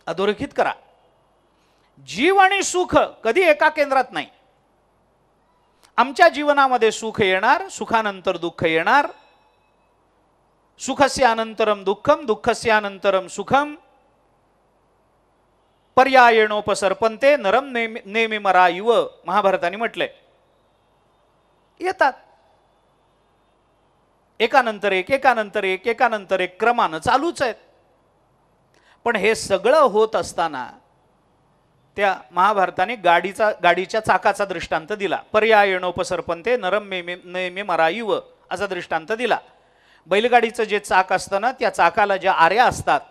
अधोरेखित करा. जीव आणि सुख कधी एका केंद्रात नाही. आमच्या जीवनामध्ये सुख येणार, सुखानंतर दुःख येणार. सुखस्य अनंतरम दुःखम, दुःखस्य अनंतरम सुखम, पर्यायेणोपसर्पंते नरम नेमी मरा इव, महाभारताने म्हटलंय. येतात एकानंतर एक, एकानंतर एक, एकानंतर एक, क्रमानं चालूच आहेत. पण हे सगळं होत असताना त्या महाभारताने गाडीच्या चाकाचा दृष्टांत दिला. पर्यायेणोपसर्पंते नरम नेमी मरा इव असा दृष्टांत दिला. बैलगाडीचं जे चाक असतं ना, त्या चाकाला ज्या आऱ्या असतात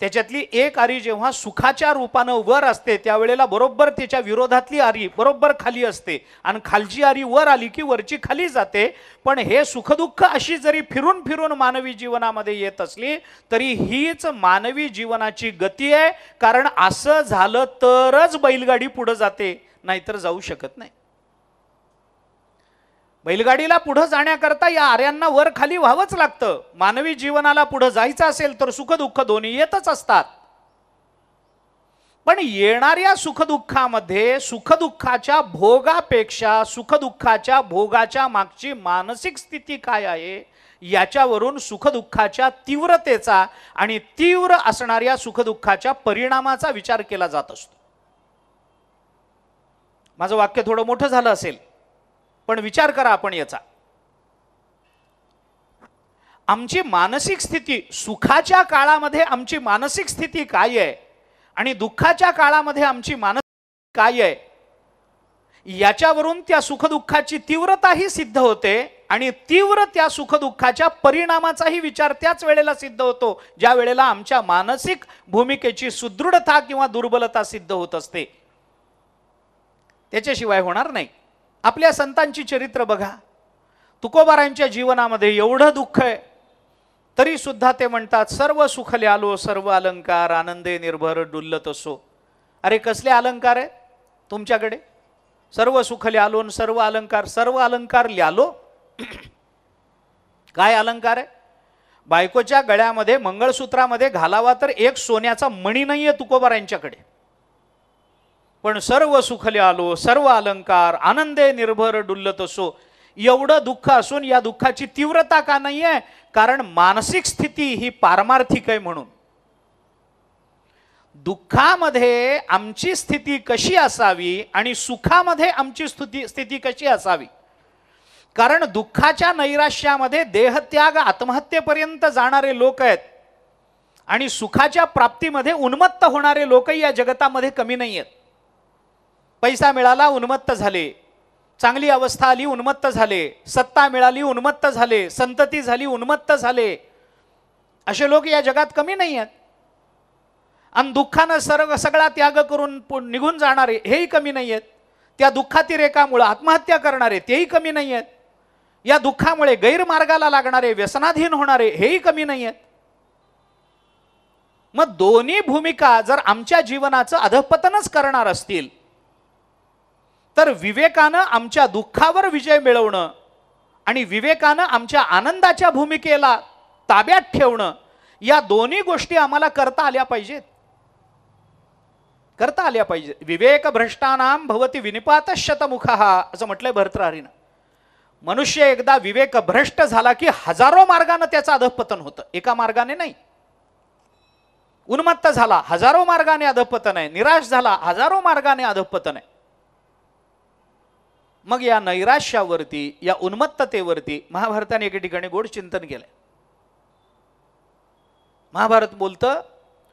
त्याच्यातली एक आरी जेव्हा सुखाच्या रूपानं वर असते त्यावेळेला बरोबर त्याच्या विरोधातली आरी बरोबर खाली असते आणि खालची आरी वर आली की वरची खाली जाते. पण हे सुखदुःख अशी जरी फिरून फिरून मानवी जीवनामध्ये येत असली तरी हीच मानवी जीवनाची गती आहे. कारण असं झालं तरच बैलगाडी पुढे जाते, नाहीतर जाऊ शकत नाही. बैलगाडीला पुढे जाण्याकरता या आर्यांना वर खाली व्हावंच लागतं. मानवी जीवनाला पुढे जायचं असेल तर सुख दुःख दोन्ही येतच असतात. पण येणाऱ्या सुखदुःखामध्ये सुखदुःखाच्या भोगापेक्षा सुखदुःखाच्या भोगाच्या मागची मानसिक स्थिती काय आहे याच्यावरून सुखदुःखाच्या तीव्रतेचा आणि तीव्र असणाऱ्या सुखदुःखाच्या परिणामाचा विचार केला जात असतो. माझं वाक्य थोडं मोठं झालं असेल पण विचार करा आपण याचा. आमची मानसिक स्थिती सुखाच्या काळामध्ये आमची मानसिक स्थिती काय आहे आणि दुःखाच्या काळामध्ये आमची मानसिक काय आहे याच्यावरून त्या सुखदुःखाची तीव्रताही सिद्ध होते आणि तीव्र त्या सुखदुःखाच्या परिणामाचाही विचार त्याच वेळेला सिद्ध होतो ज्या वेळेला आमच्या मानसिक भूमिकेची सुदृढता किंवा दुर्बलता सिद्ध होत असते. त्याच्याशिवाय होणार नाही. आपल्या संतांची चरित्र बघा. तुकोबारांच्या जीवनामध्ये एवढं दुःख आहे तरी सुद्धा ते म्हणतात सर्व सुखले आलो सर्व अलंकार आनंदे निर्भर डुल्लत असो. अरे कसले अलंकार आहे तुमच्याकडे? सर्व सुखले आलो सर्व अलंकार ल्यालो. काय अलंकार आहे? बायकोच्या गळ्यामध्ये मंगळसूत्रामध्ये घालावा तर एक सोन्याचा मणी नाहीये तुकोबारांच्याकडे. पण सर्व सुखले आलो सर्व अलंकार आनंदे निर्भर डुल्लत असो. एवढं दुःख असून या दुःखाची तीव्रता का नाहीये? कारण मानसिक स्थिती ही पारमार्थिक आहे. म्हणून दुःखामध्ये आमची स्थिती कशी असावी आणि सुखामध्ये आमची स्थिती कशी असावी. कारण दुःखाच्या नैराश्यामध्ये देहत्याग आत्महत्येपर्यंत जाणारे लोक आहेत आणि सुखाच्या प्राप्तीमध्ये उन्मत्त होणारे लोकही या जगतामध्ये कमी नाही आहेत. पैसा मिळाला उन्मत्त झाले, चांगली अवस्था आली उन्मत्त झाले, सत्ता मिळाली उन्मत्त झाले, संतती झाली उन्मत्त झाले. असे लोक या जगात कमी नाही आहेत. आणि दुःखानं सगळा त्याग करून निघून जाणारे हेही कमी नाही आहेत. त्या दुःखातिरेकामुळे आत्महत्या करणारे तेही कमी नाही आहेत. या दुःखामुळे गैरमार्गाला लागणारे व्यसनाधीन होणारे हेही कमी नाही आहेत. मग दोन्ही भूमिका जर आमच्या जीवनाचं अधःपतनच करणार असतील तर विवेकानं आमच्या दुःखावर विजय मिळवणं आणि विवेकानं आमच्या आनंदाच्या भूमिकेला ताब्यात ठेवणं या दोन्ही गोष्टी आम्हाला करता आल्या पाहिजेत. विवेक भ्रष्टानाम भवती विनिपात शतमुखः असं म्हटलंय भर्तृहरीनं. मनुष्य एकदा विवेक भ्रष्ट झाला की हजारो मार्गाने त्याचं अधःपतन होतं, एका मार्गाने नाही. उन्मत्त झाला हजारो मार्गाने अधःपतन आहे, निराश झाला हजारो मार्गाने अधःपतन आहे. मग या नैराश्यावरती या उन्मत्ततेवरती महाभारताने एके ठिकाणी गोड चिंतन केलंय. महाभारत बोलतं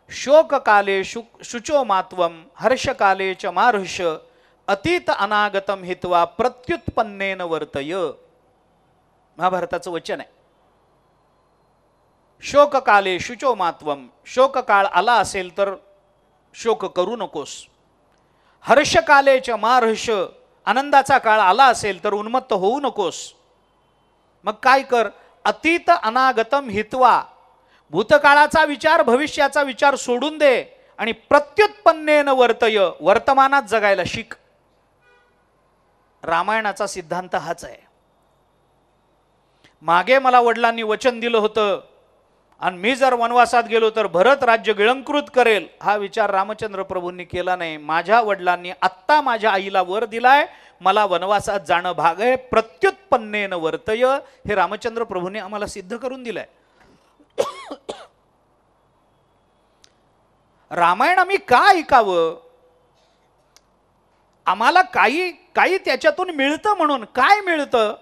शोककाले शुचो मात्वम हर्षकाले च मार्हष अतीत अनागतम हित्वा प्रत्युत्पन्नेन वर्तय. महाभारताचं वचन आहे. शोककाले शुचो मात्वम, शोककाळ आला असेल तर शोक करू नकोस. हर्षकाले च मार्हष, आनंदाचा काळ आला असेल तर उन्मत्त होऊ नकोस. मग काय कर? अतीत अनागतम हित्वा, भूतकाळाचा विचार भविष्याचा विचार सोडून दे आणि प्रत्युत्पन्नेन वर्तय, वर्तमानात जगायला शिक. रामायणाचा सिद्धांत हाच आहे. मागे मला वडिलांनी वचन दिलं होतं आणि मी जर वनवासात गेलो तर भरत राज्य गिळंकृत करेल, हा विचार रामचंद्र प्रभूंनी केला नाही. माझ्या वडिलांनी आत्ता माझ्या आईला वर दिलाय, मला वनवासात जाणं भाग आहे, प्रत्युत्पन्नेन वर्तय, हे रामचंद्र प्रभूंनी आम्हाला सिद्ध करून दिलंय. रामायण आम्ही का ऐकावं? आम्हाला काही त्याच्यातून मिळतं. म्हणून काय मिळतं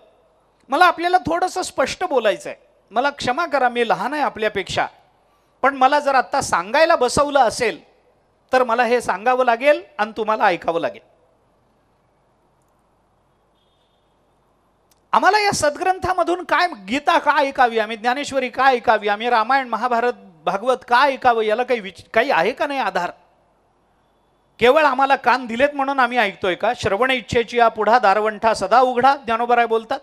मला आपल्याला थोडंसं स्पष्ट बोलायचं आहे. मला क्षमा करा, मी लहान आहे आपल्यापेक्षा, पण मला जर आता सांगायला बसवलं असेल तर मला हे सांगावं लागेल आणि तुम्हाला ऐकावं लागेल. आम्हाला या सद्ग्रंथामधून काय, गीता का ऐकावी, आम्ही ज्ञानेश्वरी का ऐकावी, आम्ही रामायण महाभारत भागवत का ऐकावं, याला काही आहे का नाही आधार? केवळ आम्हाला कान दिलेत म्हणून आम्ही ऐकतोय का? श्रवण इच्छेची या पुढा दारवंठा सदा उघडा, ज्ञानोबराय बोलतात.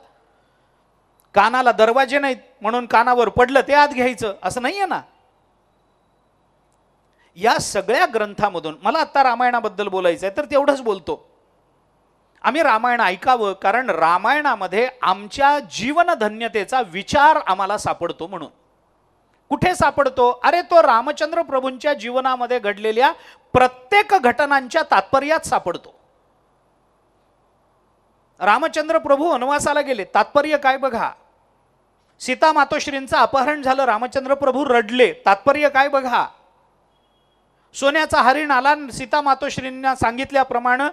कानाला दरवाजे नाहीत म्हणून कानावर पडलं ते आत घ्यायचं असं नाहीये ना. या सगळ्या ग्रंथामधून मला आता रामायणाबद्दल बोलायचं आहे तर तेवढंच बोलतो. आम्ही रामायण ऐकावं कारण रामायणामध्ये आमच्या जीवनधन्यतेचा विचार आम्हाला सापडतो. म्हणून कुठे सापडतो? अरे तो रामचंद्र प्रभूंच्या जीवनामध्ये घडलेल्या प्रत्येक घटनांच्या तात्पर्यात सापडतो. रामचंद्र प्रभू वनवासाला गेले, तात्पर्य काय बघा. सीता मातोश्रींचं अपहरण झालं, रामचंद्र प्रभू रडले, तात्पर्य काय बघा. सोन्याचा हरिण आला, सीता मातोश्रींना सांगितल्याप्रमाणे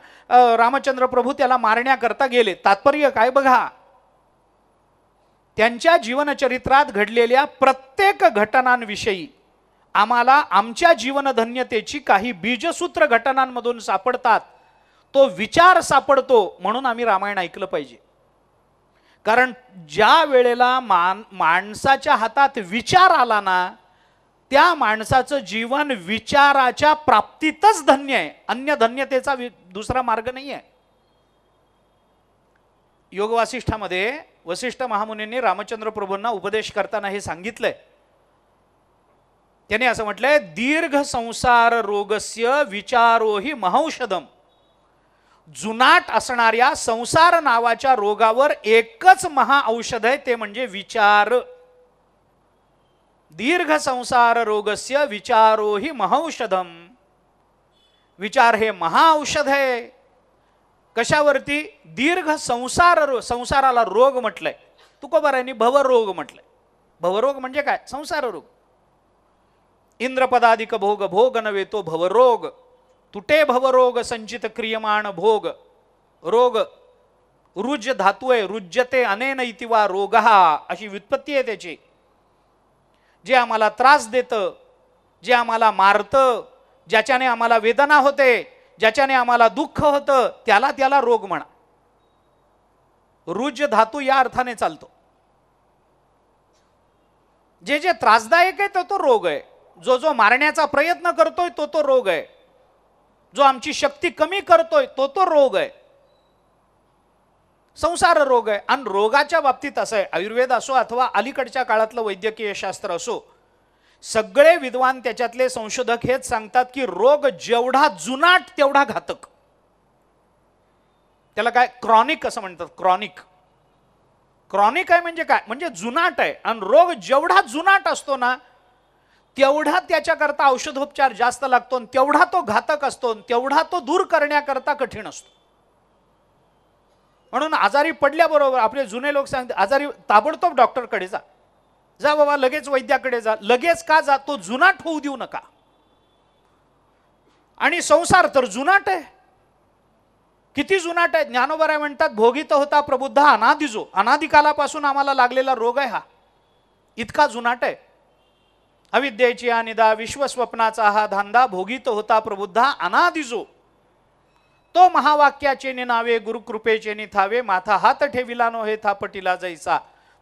रामचंद्र प्रभू त्याला मारण्याकरता गेले, तात्पर्य काय बघा. त्यांच्या जीवनचरित्रात घडलेल्या प्रत्येक घटनांविषयी आम्हाला आमच्या जीवनधन्यतेची काही बीजसूत्र घटनांमधून सापडतात, तो विचार सापडतो. म्हणून आम्ही रामायण ऐकलं पाहिजे. कारण ज्या वेळेला माणसाच्या हातात विचार आला ना, त्या माणसाचं जीवन विचाराच्या प्राप्तीतच धन्य आहे, अन्य धन्यतेचा दुसरा मार्ग नाही आहे. योग वासिष्ठामध्ये वसिष्ठ महामुनींनी रामचंद्र प्रभूंना उपदेश करताना हे सांगितलंय. त्याने असं म्हटलंय, दीर्घ संसार रोगस्य विचारोही महौषधम. जुनाट असणाऱ्या संसार नावाच्या रोगावर एकच महाऔषध आहे, ते म्हणजे विचार. दीर्घ संसार रोगस्य विचारोही महौषधम. विचार हे महाऔषध आहे. कशावरती? दीर्घ संसाराला रोग म्हटलंय. तुकोबारायांनी भवरोग म्हटलंय. भवरोग म्हणजे काय? संसार रोग. इंद्रपदाधिक भोग भोग नव्हे तो भवरोग. तुटे भवरोग संचित क्रियमाण भोग. रोग रुज धातू आहे, रुज्यते अनेन इतिवा रोगहा अशी व्युत्पत्ती आहे त्याची. जे आम्हाला त्रास देतं, जे आम्हाला मारतं, ज्याच्याने आम्हाला वेदना होते, ज्याच्याने आम्हाला दुःख होतं, त्याला रोग म्हणा. रुज धातू या अर्थाने चालतो. जे जे त्रासदायक आहे तो रोग आहे. जो मारण्याचा प्रयत्न करतोय तो रोग आहे. जो आमची शक्ती कमी करतोय तो रोग आहे. संसार रोग आहे. आणि रोगाच्या बाबतीत असं आहे, आयुर्वेद असो अथवा अलीकडच्या काळातलं वैद्यकीय शास्त्र असो, सगळे विद्वान त्याच्यातले संशोधक हेच सांगतात की रोग जेवढा जुनाट तेवढा घातक. त्याला काय क्रॉनिक असं म्हणतात. क्रॉनिक आहे म्हणजे काय? म्हणजे जुनाट आहे. आणि रोग जेवढा जुनाट असतो ना, तेवढा त्याच्याकरता औषधोपचार जास्त लागतो, तेवढा तो घातक असतो, तेवढा तो दूर करण्याकरता कठीण असतो. म्हणून आजारी पडल्याबरोबर आपले जुने लोक सांगतात, आजारी ताबडतोब डॉक्टरकडे जा बाबा, लगेच वैद्याकडे जा. लगेच का जा? तो जुनाट होऊ देऊ नका. आणि संसार तर जुनाट आहे. किती जुनाट आहे? ज्ञानोबराय म्हणतात, भोगित होता प्रबुद्ध अनादिजो. अनादिकालापासून आम्हाला लागलेला रोग आहे हा, इतका जुनाट आहे. अविद्येची अनिदा विश्वस्वप्नाचा हा धांदा, भोगित होता प्रबुद्ध अनादिजो. तो महावाक्याचे निनावे गुरुकृपेचे निथावे, माथा हात ठेविला नो हे थापटिला जैसा.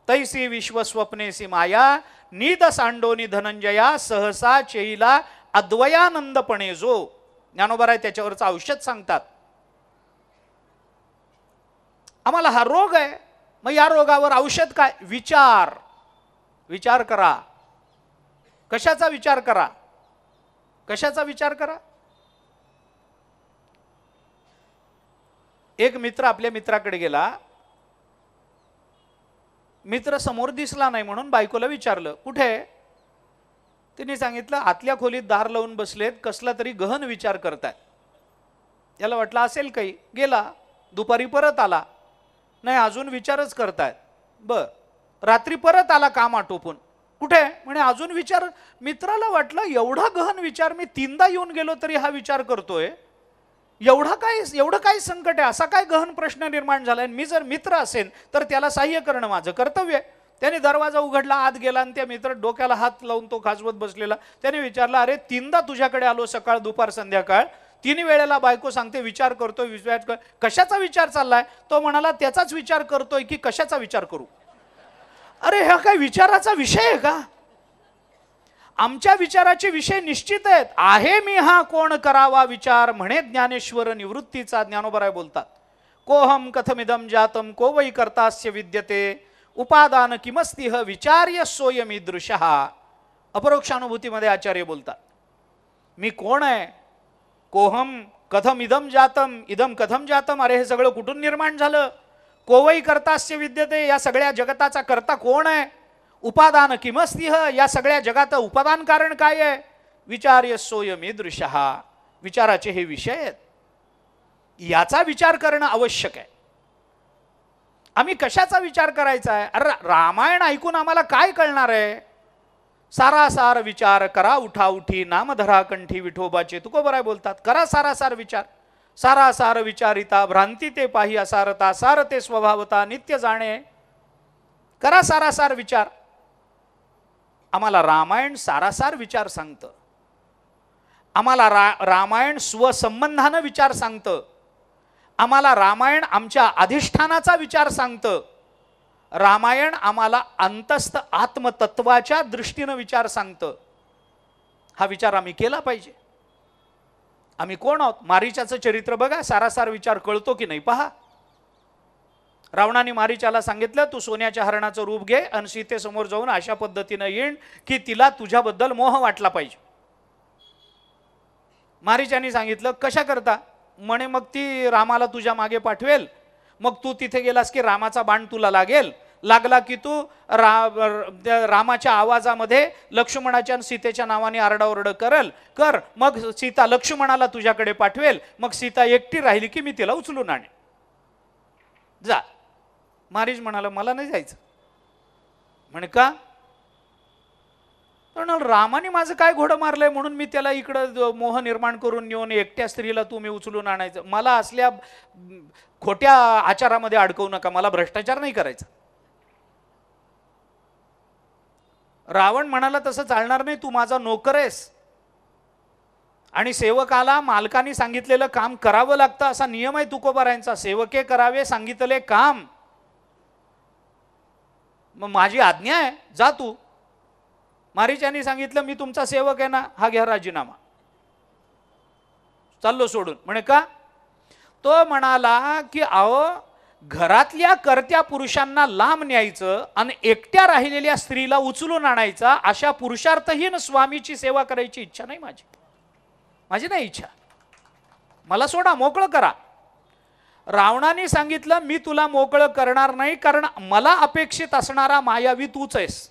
तैसी विश्वस्वप्नेसी माया, नीद सांडोनी धनंजया, सहसा चेईला अद्वयानंदपणे जो. ज्ञानोबराय त्याच्यावरचं औषध सांगतात. आम्हाला हा रोग आहे, मग या रोगावर औषध काय? विचार करा. कशाचा विचार करा? कशाचा विचार करा? एक मित्र आपल्या मित्राकडे गेला. मित्र समोर दिसला नाही म्हणून बायकोला विचारलं, कुठे? तिने सांगितलं आतल्या खोलीत दार लावून बसलेत, कसला तरी गहन विचार करतायत. याला वाटलं असेल काही, गेला. दुपारी परत आला, नाही अजून विचारच करतायत. बर, रात्री परत आला काम आटोपून, कुठे म्हणे अजून विचार. मित्राला वाटलं एवढा गहन विचार, मी 3दा येऊन गेलो तरी हा विचार करतोय, एवढं काय संकट आहे, असा काय गहन प्रश्न निर्माण झालाय. मी जर मित्र असेल तर त्याला सहाय्य करणं माझं कर्तव्य आहे. त्याने दरवाजा उघडला, आत गेला आणि त्या मित्र डोक्याला हात लावून तो खाजवत बसलेला. त्याने विचारला, अरे 3दा तुझ्याकडे आलो, सकाळ दुपार संध्याकाळ, 3 वेळेला बायको सांगते विचार करतोय, विचार कशाचा विचार चाललाय. तो म्हणाला त्याचाच विचार करतोय की कशाचा विचार करू. अरे हा काय विचाराचा विषय आहे का. आमच्या विचाराचे विषय निश्चित आहेत. आहे मी हा कोण करावा विचार, म्हणे ज्ञानेश्वर निवृत्तीचा. ज्ञानोबराय बोलतात, कोहम कथमिदम जातम को वै कर्तास्य विद्यते उपादान किमस्तिह विचार्य सोयमीदृशः. अपरोक्षानुभूतीमध्ये आचार्य बोलतात, मी कोण आहे, कोहम कथम इदम जातम, इदम कथम जातम, अरे हे सगळं कुठून निर्माण झालं. कोवई कर्तास्य विद्यते, या सगळ्या जगताचा कर्ता कोण आहे. उपादान किमस्तिह, या सगळ्या जगात उपादान कारण काय आहे. विचार्य सोयमीदृशः, विचाराचे हे विषय आहेत, याचा विचार करणं आवश्यक आहे. आम्ही कशाचा विचार करायचा आहे. अरे रामायण ऐकून आम्हाला काय कळणार आहे. सारासार विचार करा उठा उठी, नामधरा कंठी विठोबाचे. तुकोबराय बोलतात, करा सारासार विचार. सारासार विचारिता भ्रांती ते पाही असारता, सार ते स्वभावता नित्य जाणे. करा सारासार विचार. आम्हाला रामायण सारासार विचार सांगतं. आम्हाला रामायण स्वसंबंधानं विचार सांगतं. आम्हाला रामायण आमच्या अधिष्ठानाचा विचार सांगतं. रामायण आम्हाला अंतस्थ आत्मतत्वाच्या दृष्टीनं विचार सांगतं. हा विचार आम्ही केला पाहिजे. आम्ही कोण आहोत. मारीचाचं चरित्र बघा, सारासार विचार कळतो की नाही पहा. रावणाने मारीचाला सांगितलं, तू सोन्याच्या हरणाचं रूप घे आणि सीतेसमोर जाऊन अशा पद्धतीनं येईन की तिला तुझ्याबद्दल मोह वाटला पाहिजे. मारीचाने सांगितलं, कशा करता. म्हणे मग ती रामाला तुझ्या मागे पाठवेल, मग तू तिथे गेलास की रामाचा बाण तुला लागेल, लागला की तू रामाच्या आवाजामध्ये लक्ष्मणाच्या आणि सीतेच्या नावाने आरडाओरड कर, मग सीता लक्ष्मणाला तुझ्याकडे पाठवेल, मग सीता एकटी राहिली की मी तिला उचलून आणेन, जा. मारीच म्हणाला, मला नाही जायचं. म्हणे का. रामाने माझं काय घोडं मारलंय म्हणून मी त्याला इकडं मोह निर्माण करून येऊन एकट्या स्त्रीला तुम्ही उचलून आणायचं. मला असल्या खोट्या आचारामध्ये अडकवू नका, मला भ्रष्टाचार नाही करायचा. रावण म्हणाला, तसं चालणार नाही, तू माझा नोकर आहेस आणि सेवकाला मालकाने सांगितलेलं काम करावं लागतं असा नियम आहे तुकोबारायांचा. सेवके करावे सांगितले काम, मग माझी आज्ञा आहे, जा तू. मारीचाने सांगितलं, मी तुमचा सेवक आहे ना, हा घ्या राजीनामा, चाललो सोडून. म्हणे का. तो म्हणाला की अहो, घरातल्या कर्त्या पुरुषांना लांब न्यायचं आणि एकट्या राहिलेल्या स्त्रीला उचलून आणायचा, अशा पुरुषार्थहीन स्वामीची सेवा करायची इच्छा नाही माझी नाही इच्छा. मला सोडा, मोकळं करा. रावणाने सांगितलं, मी तुला मोकळं करणार नाही, कारण मला अपेक्षित असणारा मायावी तूच आहेस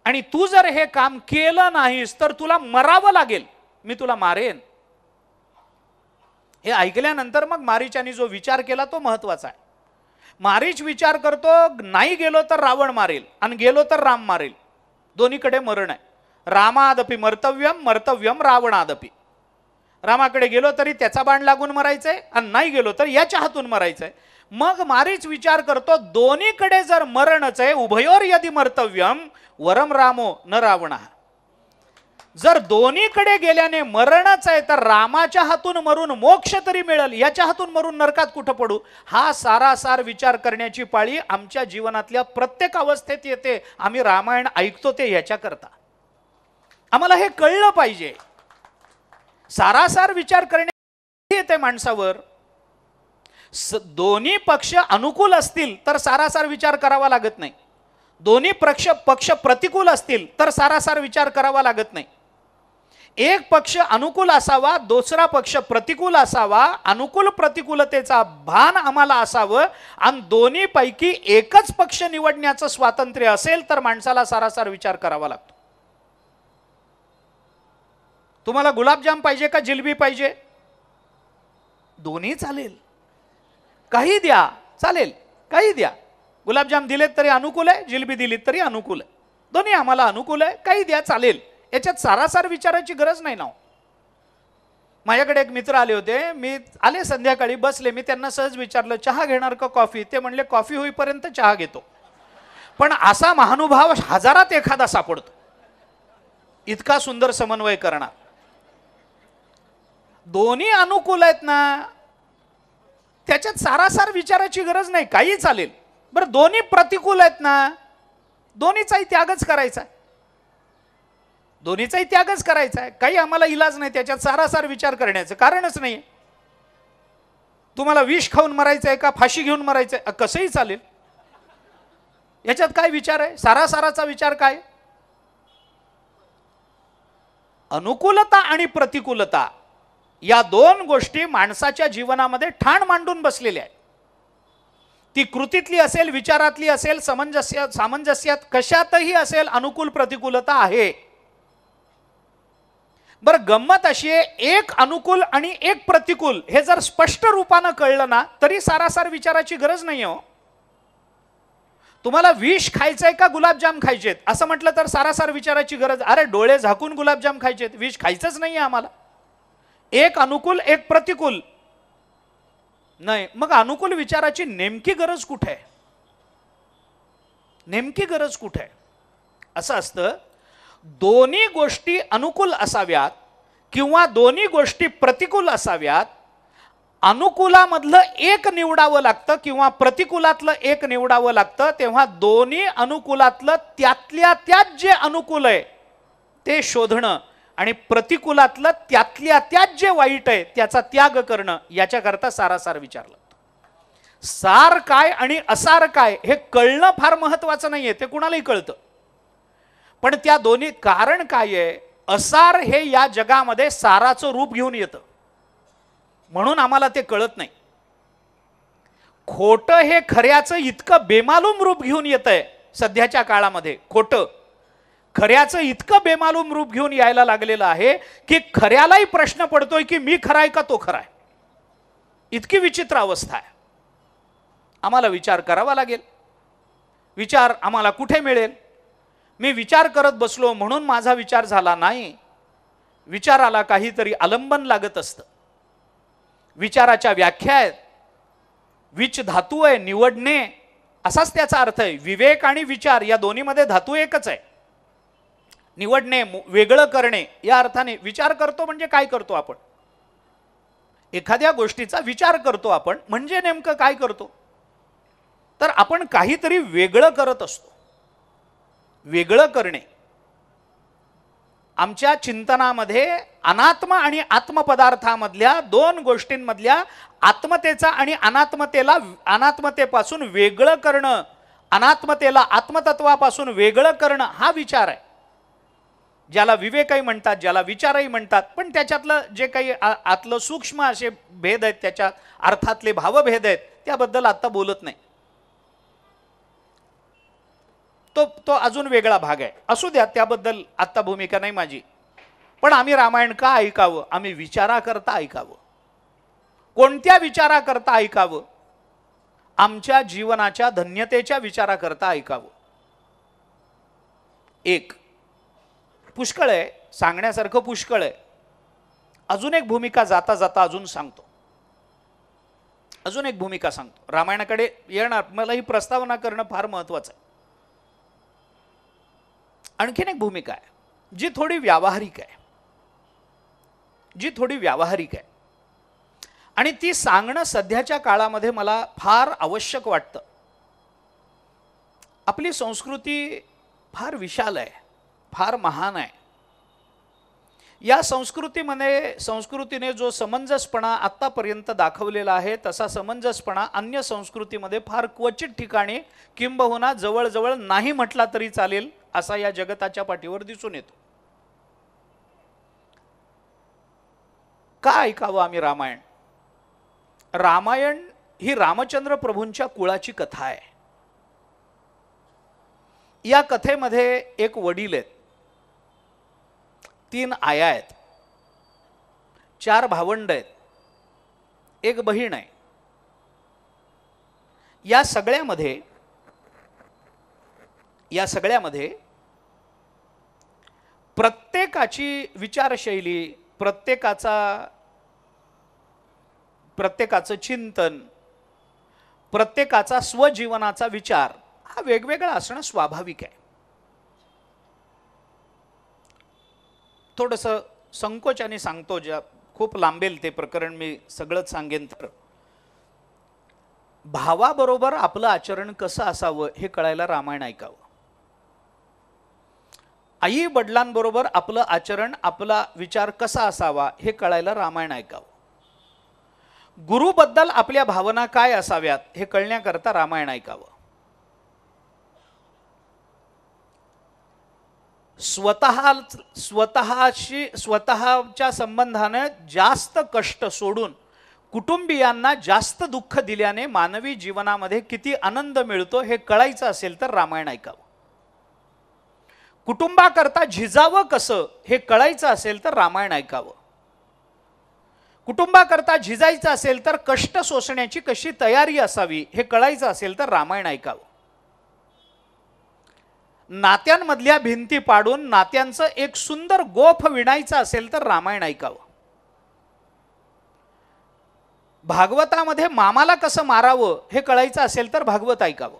आणि तू जर हे काम केलं नाहीस तर तुला मरावं लागेल, मी तुला मारेन. हे ऐकल्यानंतर मग मारीचाने जो विचार केला तो महत्वाचा आहे. मारीच विचार करतो, नाही गेलो तर रावण मारेल आणि गेलो तर राम मारेल, दोन्हीकडे मरण आहे. रामादपि मर्तव्यम मर्तव्यम रावणादपि. रामाकडे गेलो तरी त्याचा बाण लागून मरायचंय आणि नाही गेलो तर याच्या हातून मरायचंय. मग मारीच विचार करतो, दोन्हीकडे जर मरणच आहे, उभयोर यदि मर्तव्यम वरम रामो न रावणः. जर दोन्हीकडे गेल्याने मरणच आहे तर रामाच्या हातून मरून मोक्ष तरी मिळेल, याच्या हातून मरून नरकात कुठं पडू. हा सारासार विचार करण्याची पाळी आमच्या जीवनातल्या प्रत्येक अवस्थेत येते. आम्ही रामायण ऐकतो ते ह्याच्याकरता. आम्हाला हे कळलं पाहिजे. सारासार विचार करण्याची येते माणसावर. दोन्ही पक्ष अनुकूल असतील तर सारासार विचार करावा लागत नाही. दोन्ही पक्ष प्रतिकूल असतील तर सारासार विचार करावा लागत नाही. एक पक्ष अनुकूल असावा, दुसरा पक्ष प्रतिकूल असावा, अनुकूल प्रतिकूलतेचा भान आम्हाला असावं आणि दोन्ही पैकी एकच पक्ष निवडण्याचं स्वातंत्र्य असेल तर माणसाला सारासार विचार करावा लागतो. तुम्हाला गुलाबजाम पाहिजे का जिलेबी पाहिजे? दोन्ही चालेल, काही द्या चालेल, काही द्या. गुलाबजाम दिलेत तरी अनुकूल आहे, जिलेबी दिलीत तरी अनुकूल आहे, दोन्ही आम्हाला अनुकूल आहे, काही द्या चालेल. याच्यात सारासार विचारायची गरज नाही ना. माझ्याकडे एक मित्र आले होते, मी आले संध्याकाळी बसले, मी त्यांना सहज विचारलं चहा घेणार का कॉफी? ते म्हणले कॉफी होईपर्यंत चहा घेतो. पण असा महानुभाव हजारात एखादा सापडतो, इतका सुंदर समन्वय करणार. दोन्ही अनुकूल आहेत ना, त्याच्यात सारासार विचाराची गरज नाही, काही चालेल. बरं दोन्ही प्रतिकूल आहेत ना, दोन्हीचाही त्यागच करायचा आहे, दोन्हीचाही त्यागच करायचा आहे. काही आम्हाला इलाज नाही, त्याच्यात सारासार विचार करण्याचं कारणच नाही. तुम्हाला विष खाऊन मरायचं आहे का फाशी घेऊन मरायचं आहे, कसंही चालेल. याच्यात काय विचार आहे? सारासाराचा विचार काय? अनुकूलता आणि प्रतिकूलता या दोन गोष्टी माणसाच्या जीवनामध्ये ठाण मांडून बसलेल्या आहेत. ती कृतीतली असेल, विचारातली असेल, सामंजस्यात कशातही असेल, अनुकूल प्रतिकूलता आहे. बरं गंमत अशी आहे, एक अनुकूल आणि एक प्रतिकूल हे जर स्पष्ट रूपानं कळलं ना, तरी सारासार विचाराची गरज नाही हो. तुम्हाला विष खायचंय का गुलाबजाम खायचेत असं म्हटलं तर सारासार विचाराची गरज. अरे डोळे झाकून गुलाबजाम खायचेत, विष खायचंच नाहीये आम्हाला. एक अनुकूल एक प्रतिकूल नाही, मग अनुकूल विचाराची नेमकी गरज कुठे आहे? नेमकी गरज कुठे आहे? असं असतं, दोन्ही गोष्टी अनुकूल असाव्यात किंवा दोन्ही गोष्टी प्रतिकूल असाव्यात. अनुकूलामधलं एक निवडावं लागतं किंवा प्रतिकूलातलं एक निवडावं लागतं. तेव्हा दोन्ही अनुकूलातलं त्यातल्या त्यात जे अनुकूल आहे ते शोधणं आणि प्रतिकूलातलं त्यातल्या त्यात जे वाईट आहे त्याचा त्याग करणं, याच्याकरता सारासार विचार लागतो. सार काय आणि असार काय हे कळणं फार महत्वाचं नाहीये, ते कुणालाही कळतं. पण त्या दोन्ही कारण काय आहे? असार हे या जगामध्ये साराचं रूप घेऊन येतं, म्हणून आम्हाला ते कळत नाही. खोटं हे खऱ्याचं इतकं बेमालूम रूप घेऊन येतंय सध्याच्या काळामध्ये. खोटं खऱ्याचं इतकं बेमालूम रूप घेऊन यायला लागलेलं आहे की खऱ्यालाही प्रश्न पडतोय की मी खराय का तो खराय. इतकी विचित्र अवस्था आहे. आम्हाला विचार करावा लागेल. विचार आम्हाला कुठे मिळेल? मी विचार करत बसलो म्हणून माझा विचार झाला नाही. विचाराला काहीतरी आलंबन लागत असतं. विचाराच्या व्याख्या आहेत. विच धातू आहे, निवडणे असाच त्याचा अर्थ आहे. विवेक आणि विचार या दोन्हीमध्ये धातू एकच आहे. निवडणे, वेगळं करणे या अर्थाने विचार करतो म्हणजे काय करतो आपण? एखाद्या गोष्टीचा विचार करतो आपण म्हणजे नेमकं काय करतो? तर आपण काहीतरी वेगळं करत असतो. वेगळं करणे आमच्या चिंतनामध्ये अनात्म आणि आत्मपदार्थामधल्या दोन गोष्टींमधल्या आत्मतेचा आणि अनात्मतेपासून वेगळं करणं, अनात्मतेला आत्मतत्वापासून वेगळं करणं हा विचार आहे. ज्याला विवेकही म्हणतात, ज्याला विचारही म्हणतात. पण त्याच्यातलं जे काही आतलं सूक्ष्म असे भेद आहेत, त्याच्या अर्थातले भावभेद आहेत, त्याबद्दल आता बोलत नाही. तो अजून वेगळा भाग आहे. असू द्या, त्याबद्दल आता भूमिका नाही माझी. पण आम्ही रामायण का ऐकावं? आम्ही विचाराकरता ऐकावं. कोणत्या विचाराकरता ऐकावं? आमच्या जीवनाच्या धन्यतेच्या विचाराकरता ऐकावं. एक पुष्कळ आहे, सांगण्यासारखं पुष्कळ आहे. अजून एक भूमिका जाता जाता अजून सांगतो. अजून एक भूमिका सांगतो. रामायणाकडे येणार, मला ही प्रस्तावना करणं फार महत्वाचं आहे. आणखीन एक भूमिका आहे जी थोडी व्यावहारिक आहे, जी थोडी व्यावहारिक आहे आणि ती सांगणं सध्याच्या काळामध्ये मला फार आवश्यक वाटतं. आपली संस्कृती फार विशाल आहे, फार महान आहे. या संस्कृतीने जो समंजसपणा आतापर्यंत दाखवलेला आहे तसा समंजसपणा अन्य संस्कृतीमध्ये फार क्वचित ठिकाणी किंबहुना जवळजवळ नाही म्हटला तरी चालेल असा या जगताच्या पाठीवर दिसून येतो. का ऐकावं आम्ही रामायण? रामायण ही रामचंद्र प्रभूंच्या कुळाची कथा आहे. या कथेमध्ये एक वडील आहेत, 3 आया आहेत. 4 भावंड आहेत, 1 बहीण आहे. या सगळ्यामध्ये प्रत्येकाची विचारशैली, प्रत्येकाचं चिंतन, प्रत्येकाचा स्वजीवनाचा विचार हा वेगवेगळा असणं स्वाभाविक आहे. थोडंसं संकोचाने सांगतो, ज्या खूप लांबेल ते प्रकरण, मी सगळंच सांगेन. तर भावाबरोबर आपलं आचरण कसं असावं हे कळायला रामायण ऐकावं. आई वडिलांबरोबर आपलं आचरण, आपला विचार कसा असावा हे कळायला रामायण ऐकावं. गुरुबद्दल आपल्या भावना काय असाव्यात हे कळण्याकरता रामायण ऐकावं. स्वतःच्या संबंधाने जास्त कष्ट सोडून कुटुंबियांना जास्त दुःख दिल्याने मानवी जीवनामध्ये किती आनंद मिळतो हे कळायचं असेल तर रामायण ऐकावं. कुटुंबाकरता झिजावं कसं हे कळायचं असेल तर रामायण ऐकावं. कुटुंबाकरता झिजायचं असेल तर कष्ट सोसण्याची कशी तयारी असावी हे कळायचं असेल तर रामायण ऐकावं. नात्यांमधल्या भिंती पाडून नात्यांचं एक सुंदर गोफ विणायचं असेल तर रामायण ऐकावं. भागवतामध्ये मामाला कसं मारावं हे कळायचं असेल तर भागवत ऐकावं.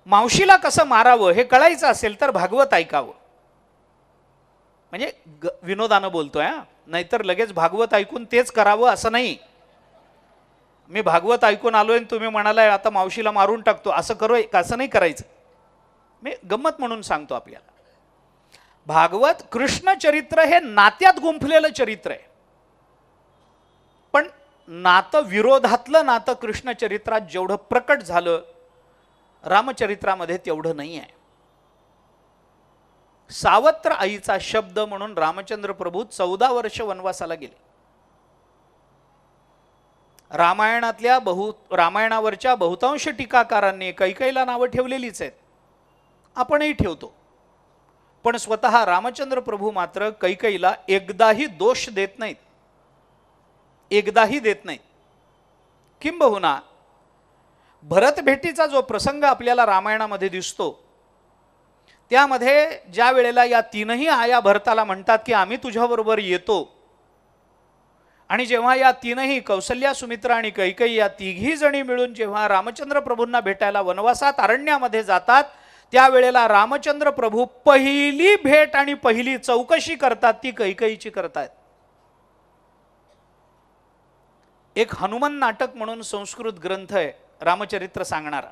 मावशीला कसं मारावं हे कळायचं असेल तर भागवत ऐकावं. म्हणजे विनोदानं बोलतोय, नाहीतर लगेच भागवत ऐकून तेच करावं असं नाही. मी भागवत ऐकून आलोय आणि तुम्ही म्हणालाय आता मावशीला मारून टाकतो असं करू, असं नाही करायचं. मी गंमत म्हणून सांगतो आपल्याला. भागवत कृष्ण चरित्र हे नात्यात गुंफलेलं चरित्र आहे, पण नातं विरोधातलं नातं कृष्ण चरित्रात जेवढं प्रकट झालं रामचरित्रामध्ये तेवढं नाही आहे. सावत्र आईचा शब्द म्हणून रामचंद्र प्रभू 14 वर्ष वनवासाला गेले. रामायणावरच्या बहुतांश टीकाकारांनी कैकेयीला नावं ठेवलेलीच आहेत, आपणही ठेवतो. पण स्वतः रामचंद्र प्रभू मात्र कैकेयीला एकदाही दोष देत नाहीत, एकदाही देत नाहीत. किंबहुना भरत भेटीचा जो प्रसंग आपल्याला रामायणामध्ये दिसतो, त्यामध्ये ज्या वेळेला या 3ही आया भरताला म्हणतात की आम्ही तुझ्याबरोबर येतो, आणि जेव्हा या 3ही कौसल्या, सुमित्रा आणि कैकेयी या 3घी जणी मिळून जेव्हा रामचंद्र प्रभूंना भेटायला वनवासात अरण्यामध्ये जातात, त्यावेळेला रामचंद्र प्रभू पहिली भेट आणि पहिली चौकशी करतात ती कैकेयीची करतात. एक हनुमान नाटक म्हणून संस्कृत ग्रंथ आहे रामचरित्र सांगणारा.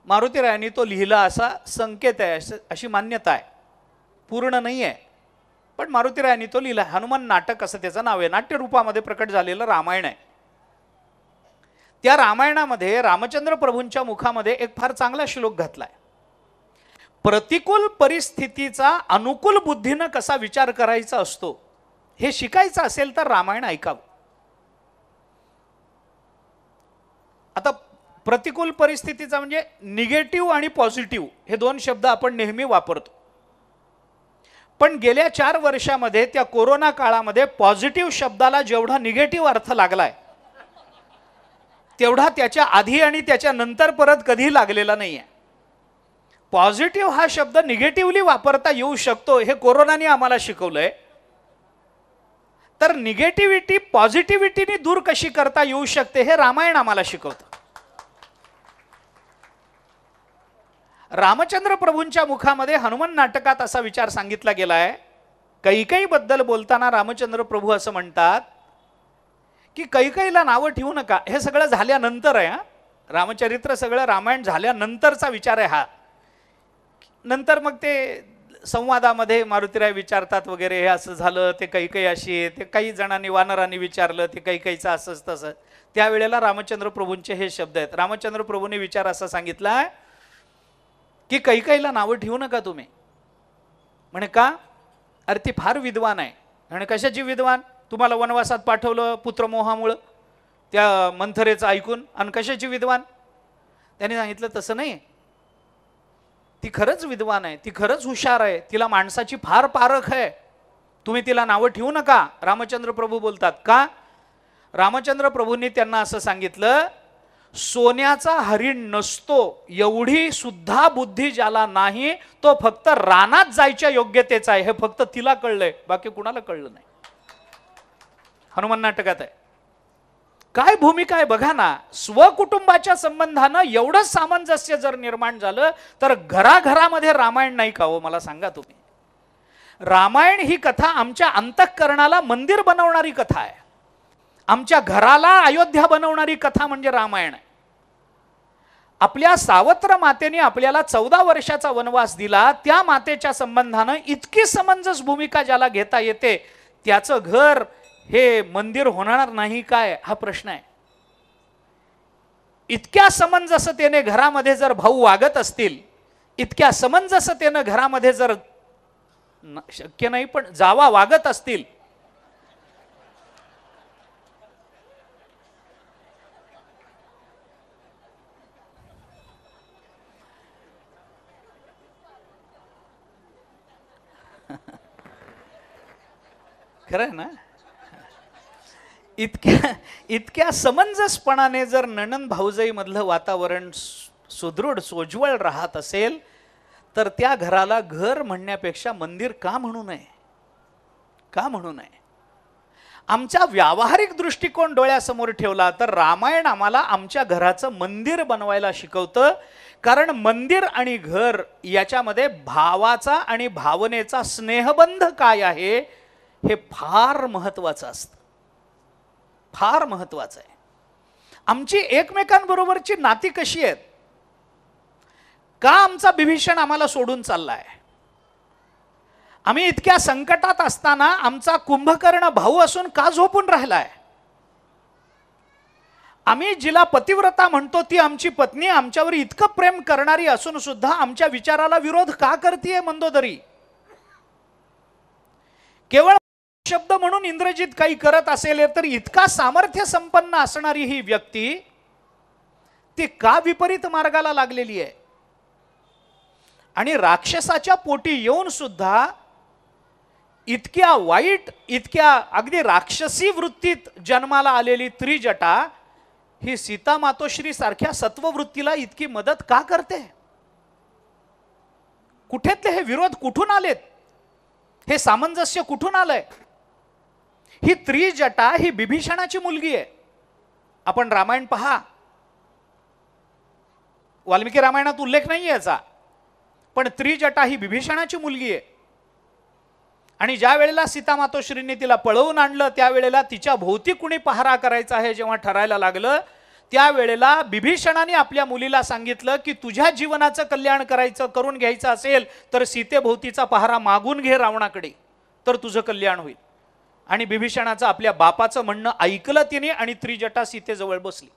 मारुतीरायांनी तो लिहिला असा संकेत आहे, अशी मान्यता आहे, पूर्ण नाही आहे, पण मारुतीरायांनी तो लिहिला. हनुमान नाटक असं त्याचं नाव आहे. नाट्यरूपामध्ये प्रकट झालेलं रामायण आहे. त्या रामायणामध्ये रामचंद्र प्रभूंच्या मुखामध्ये एक फार चांगला श्लोक घातलाय. प्रतिकूल परिस्थितीचा अनुकूल बुद्धीनं कसा विचार करायचा असतो हे शिकायचं असेल तर रामायण ऐकावं. आता प्रतिकूल परिस्थितीचा म्हणजे निगेटिव्ह आणि पॉझिटिव्ह हे 2 शब्द आपण नेहमी वापरतो, पण गेल्या 4 वर्षामध्ये त्या कोरोना काळामध्ये पॉझिटिव्ह शब्दाला जेवढा निगेटिव्ह अर्थ लागलाय तेवढा त्याच्या आधी आणि त्याच्या नंतर परत कधी लागलेला नाही आहे. पॉझिटिव्ह हा शब्द निगेटिव्हली वापरता येऊ शकतो हे कोरोनाने आम्हाला शिकवलंय. तर निगेटिव्हिटी पॉझिटिव्हिटीने दूर कशी करता येऊ शकते हे रामायण आम्हाला शिकवतं. रामचंद्र प्रभूंच्या मुखामध्ये हनुमान नाटकात असा विचार सांगितला गेलाय. कैकेयी बद्दल बोलताना रामचंद्र प्रभू असं म्हणतात की कैकेयीला नावं ठेवू नका. हे सगळं झाल्यानंतर आहे, रामचरित्र सगळं रामायण झाल्यानंतरचा विचार आहे हा. नंतर मग ते संवादामध्ये मारुतीराय विचारतात वगैरे, हे असं झालं, ते कैकेयी अशी आहे, ते काही जणांनी वानरांनी विचारलं, ते कैकेयीचं असंच तसं. त्यावेळेला रामचंद्र प्रभूंचे हे शब्द आहेत. रामचंद्र प्रभूंनी विचार असा सांगितला की कैकेयीला नावं ठेवू नका तुम्ही. म्हणे का? अरे ती फार विद्वान आहे. आणि कशाची विद्वान? तुम्हाला वनवासात पाठवलं पुत्रमोहामुळं, त्या मंथरेचं ऐकून. आणि कशाची विद्वान? त्यांनी सांगितलं तसं नाही, ती खरंच विद्वान आहे, ती खरंच हुशार आहे, तिला माणसाची फार पारख आहे, तुम्ही तिला नावं ठेवू नका, रामचंद्र प्रभू बोलतात. का? रामचंद्र प्रभूंनी त्यांना असं सांगितलं, सोन्याचा हरिण नसतो एवढी सुद्धा बुद्धी ज्याला नाही तो फक्त रानात जायच्या योग्यतेचा आहे. हे फक्त तिला कळलंय, बाकी कुणाला कळलं नाही. हनुमान नाटकात आहे. काय भूमिका आहे बघा ना. स्वकुटुंबाच्या संबंधानं एवढं सामंजस्य जर निर्माण झालं तर घराघरामध्ये रामायण नाही का हो? मला सांगा तुम्ही. रामायण ही कथा आमच्या अंतःकरणाला मंदिर बनवणारी कथा आहे. आमच्या घराला अयोध्या बनवणारी कथा म्हणजे रामायण आहे. आपल्या सावत्र मातेने आपल्याला 14 वर्षाचा वनवास दिला, त्या मातेच्या संबंधानं इतकी समंजस भूमिका ज्याला घेता येते त्याचं घर हे मंदिर होणार नाही काय, हा प्रश्न आहे. इतक्या समंजसतेने घरामध्ये जर भाऊ वागत असतील, इतक्या समंजसतेने घरामध्ये जर शक्य नाही पण जावा वागत असतील, खरं आहे ना. इतक्या समंजसपणाने जर नणंद भाऊजाई मधलं वातावरण सुदृढ सोज्वळ राहत असेल तर त्या घराला घर म्हणण्यापेक्षा मंदिर का म्हणू नये? का म्हणू नये? आमचा व्यावहारिक दृष्टिकोन डोळ्यासमोर ठेवला तर रामायण आम्हाला आमच्या घराचं मंदिर बनवायला शिकवतं. कारण मंदिर आणि घर याच्यामध्ये भावाचा आणि भावनेचा स्नेहबंध काय आहे हे फार महत्वाचं असतं, फार महत्वाचं आहे. आमची एकमेकांबरोबरची नाती कशी आहेत? का आमचा बिभीषण आम्हाला सोडून चाललाय? आम्ही इतक्या संकटात असताना आमचा कुंभकर्ण भाऊ असून का झोपून राहिलाय? आम्ही जिला पतिव्रता म्हणतो ती आमची पत्नी आमच्यावर इतकं प्रेम करणारी असून सुद्धा आमच्या विचाराला विरोध का करतेय मंदोदरी? केवळ शब्द म्हणून इंद्रजित काही करत असेल तर इतका सामर्थ्य संपन्न असणारी ही व्यक्ती ती का विपरीत मार्गाला लागलेली आहे? आणि राक्षसाच्या पोटी येऊन सुद्धा इतक्या वाईट, इतक्या अगदी राक्षसी वृत्तीत जन्माला आलेली त्रिजटा ही सीता मातोश्री सारख्या सत्ववृत्तीला इतकी मदत का करते? कुठेतले हे विरोध कुठून आलेत? हे सामंजस्य कुठून आलंय? ही त्रिजटा ही बिभीषणाची मुलगी आहे. आपण रामायण पहा, वाल्मिकी रामायणात उल्लेख नाही याचा, पण त्रिजटा ही बिभीषणाची मुलगी आहे. आणि ज्या वेळेला सीता मातोश्रींनी तिला पळवून आणलं त्यावेळेला तिच्या भोवती कुणी पहारा करायचा आहे जेव्हा ठरायला लागलं त्यावेळेला बिभीषणाने आपल्या मुलीला सांगितलं की तुझ्या जीवनाचं कल्याण करायचं, करून घ्यायचं असेल तर सीतेभोवतीचा पहारा मागून घे रावणाकडे, तर तुझं कल्याण होईल. आणि बिभीषणाचं आपल्या बापाचं म्हणणं ऐकलं तिने आणि त्रिजटा सीतेजवळ बसली.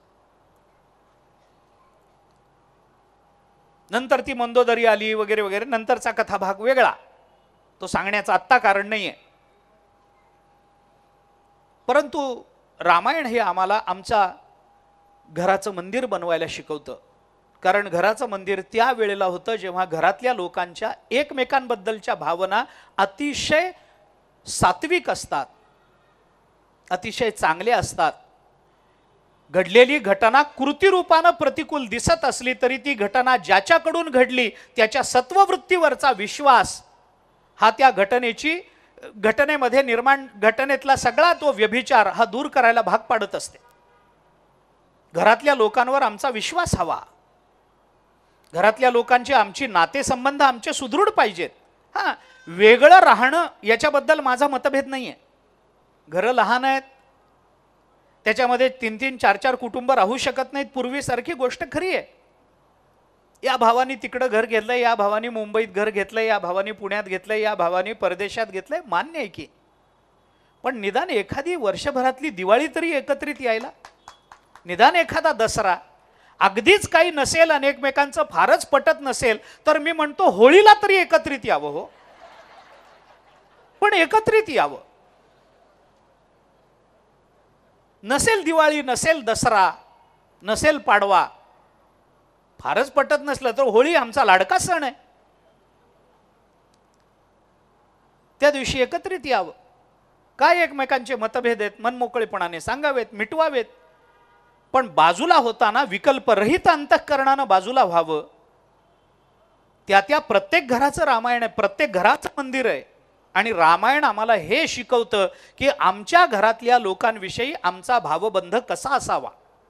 नंतर ती मंदोदरी आली वगैरे वगैरे, नंतरचा कथाभाग वेगळा, तो सांगण्याचं आत्ता कारण नाहीये. परंतु रामायण हे आम्हाला आमच्या घराचं मंदिर बनवायला शिकवतं. कारण घराचं मंदिर त्या वेळेला होतं जेव्हा घरातल्या लोकांच्या एकमेकांबद्दलच्या भावना अतिशय सात्विक असतात, अतिशय चांगले असतात. घडलेली घटना कृतीरूपानं प्रतिकूल दिसत असली तरी ती घटना ज्याच्याकडून घडली त्याच्या सत्ववृत्तीवरचा विश्वास हा त्या घटनेमध्ये निर्माण, घटनेतला सगळा तो व्यभिचार हा दूर करायला भाग पाडत असते. घरातल्या लोकांवर आमचा विश्वास हवा. घरातल्या लोकांचे आमची नातेसंबंध आमचे सुदृढ पाहिजेत. हां, वेगळं राहणं याच्याबद्दल माझा मतभेद नाही आहे. घरं लहान आहेत, त्याच्यामध्ये 3-3, 4-4 कुटुंब राहू शकत नाहीत पूर्वीसारखी गोष्ट खरी आहे. या भावानी तिकडं घर घेतलंय, या भावानी मुंबईत घर घेतलंय, या भावानी पुण्यात घेतलंय, या भावानी परदेशात घेतलंय, मान्य आहे की. पण निदान एखादी वर्षभरातली दिवाळी तरी एकत्रित यायला, निदान एखादा दसरा, अगदीच काही नसेल आणि एकमेकांचं फारच पटत नसेल तर मी म्हणतो होळीला तरी एकत्रित यावं. हो, पण एकत्रित यावं. नसेल दिवाळी, नसेल दसरा, नसेल पाडवा, फारच पटत नसलं तर होळी आमचा लाडका सण आहे. त्या दिवशी एकत्रित यावं. काय एकमेकांचे मतभेद आहेत मनमोकळेपणाने सांगावेत, मिटवावेत, पण बाजूला होताना विकल्परहित अंतःकरणानं बाजूला व्हावं. त्या प्रत्येक घराचं रामायण आहे, प्रत्येक घराचं मंदिर आहे. आणि रामायण आम्हाला हे शिकवतं की आमच्या घरातल्या लोकांविषयी आमचा भावबंध कसा असावा.